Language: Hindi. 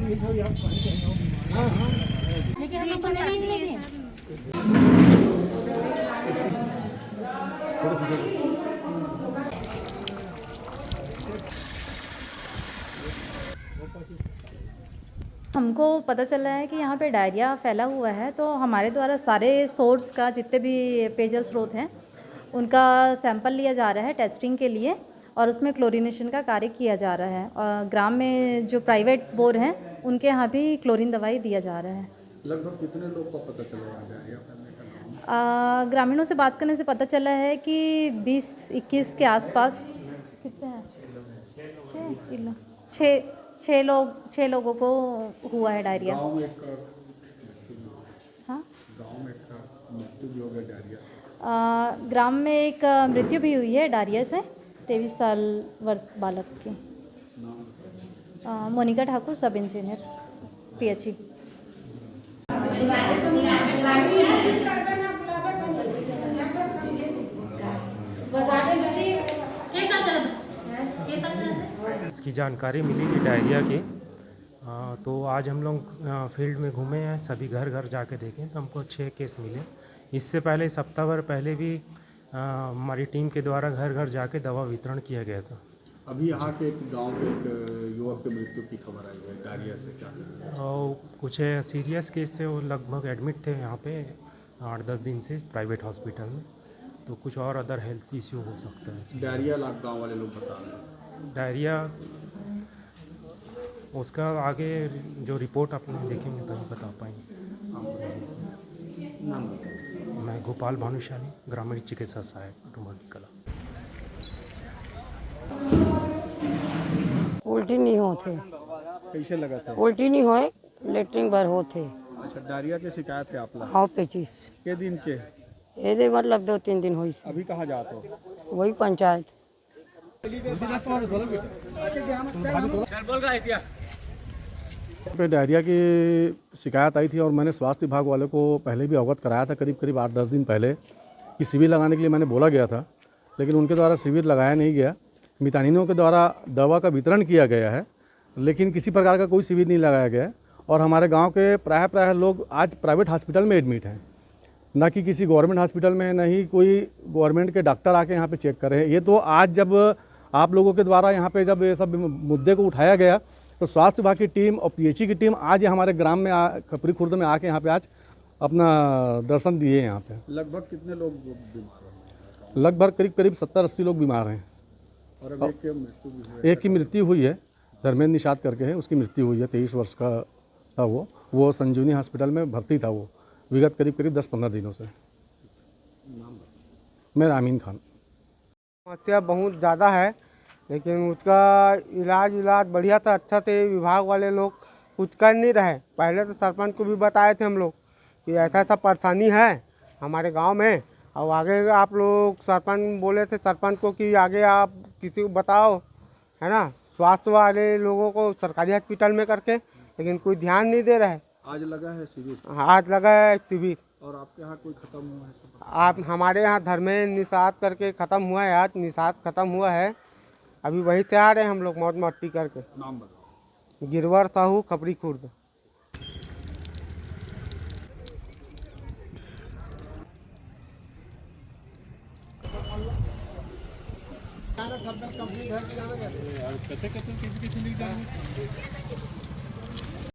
लेकिन हम लोग को नहीं मिलेगी। हमको पता चला है कि यहाँ पे डायरिया फैला हुआ है, तो हमारे द्वारा सारे सोर्स का जितने भी पेयजल स्रोत हैं उनका सैंपल लिया जा रहा है टेस्टिंग के लिए, और उसमें क्लोरीनेशन का कार्य किया जा रहा है। और ग्राम में जो प्राइवेट बोर हैं उनके यहाँ भी क्लोरीन दवाई दिया जा रहा है। लगभग कितने लोग को पता चला डायरिया फैलने का नाम? ग्रामीणों से बात करने से पता चला है कि 20-21 के आसपास कितने हैं, 6 लोगों को हुआ है डायरिया। गांव में हाँ, गांव में मृत्यु भी हो गया डायरिया से। ग्राम में एक मृत्यु भी हुई है डायरिया से, 23 साल वर्ष बालक की। मोनिका ठाकुर, सब इंजीनियर, PHE। इसकी जानकारी मिली कि डायरिया की, तो आज हम लोग फील्ड में घूमे हैं, सभी घर घर जाके देखें तो हमको 6 केस मिले। इससे पहले सप्ताह भर पहले भी हमारी टीम के द्वारा घर घर जाके दवा वितरण किया गया था। अभी यहाँ के एक गांव के एक युवक की मृत्यु की खबर आई है डायरिया से, क्या? और कुछ सीरियस केस से वो लगभग एडमिट थे यहाँ पे 8-10 दिन से प्राइवेट हॉस्पिटल में, तो कुछ और अदर हेल्थ इश्यू हो सकता है। डायरिया गांव वाले लोग बता रहे हैं। डायरिया उसका आगे जो रिपोर्ट अपने देखेंगे तभी बता पाएंगे। नाम बताओ। मैं गोपाल भानुशाली, ग्रामीण चिकित्सा सहायक, डुमरनी कला। उल्टी नहीं होते, कैसे लगा था? उल्टी नहीं होए, लेटरिन भर होते। अच्छा, डायरिया की शिकायत है आप लोग? हाँ, 25 के दिन के? ये मतलब 2-3 दिन हुई। अभी कहाँ जाते हो? वही पंचायत। पे डायरिया की शिकायत आई थी और मैंने स्वास्थ्य विभाग वाले को पहले भी अवगत कराया था, करीब 8-10 दिन पहले, कि शिविर लगाने के लिए मैंने बोला गया था, लेकिन उनके द्वारा शिविर लगाया नहीं गया। मितानिनों के द्वारा दवा का वितरण किया गया है, लेकिन किसी प्रकार का कोई शिविर नहीं लगाया गया है। और हमारे गाँव के प्रायः लोग आज प्राइवेट हॉस्पिटल में एडमिट हैं, ना कि किसी गवर्नमेंट हॉस्पिटल में, ना ही कोई गवर्नमेंट के डॉक्टर आके यहाँ पे चेक कर रहे हैं। ये तो आज जब आप लोगों के द्वारा यहाँ पे जब ये सब मुद्दे को उठाया गया, तो स्वास्थ्य विभाग की टीम और PHE की टीम आज हमारे ग्राम में खपरी खुर्द में आके यहाँ पे आज अपना दर्शन दिए। यहाँ पे लगभग कितने लोग बीमार हैं? लगभग करीब 70-80 लोग बीमार हैं। और अब एक की मृत्यु भी हुई है। एक की मृत्यु हुई है, धर्मेंद्र निषाद करके है, उसकी मृत्यु हुई है। 23 वर्ष का था वो संजीवनी हॉस्पिटल में भर्ती था वो विगत करीब 10-15 दिनों से। मेरा अमीन खान। समस्या बहुत ज़्यादा है, लेकिन उसका इलाज बढ़िया था, अच्छा थे। विभाग वाले लोग कुछ कर नहीं रहे। पहले तो सरपंच को भी बताए थे हम लोग कि ऐसा परेशानी है हमारे गांव में, और आगे आप लोग सरपंच बोले थे सरपंच को कि आगे आप किसी को बताओ, है ना, स्वास्थ्य वाले लोगों को सरकारी हॉस्पिटल में करके, लेकिन कोई ध्यान नहीं दे रहा है। आज लगा है शिविर? आज लगा है शिविर। और आपके यहाँ कोई खत्म हुआ है? आप हमारे यहाँ धर्मेंद्र निषाद करके ख़त्म हुआ है, आज निषाद ख़त्म हुआ है। अभी वही से आ रहे हैं हम लोग मौज मस्ती करके। नाम बताओ। गिरवर साहू, खपरी खुर्द। कैसे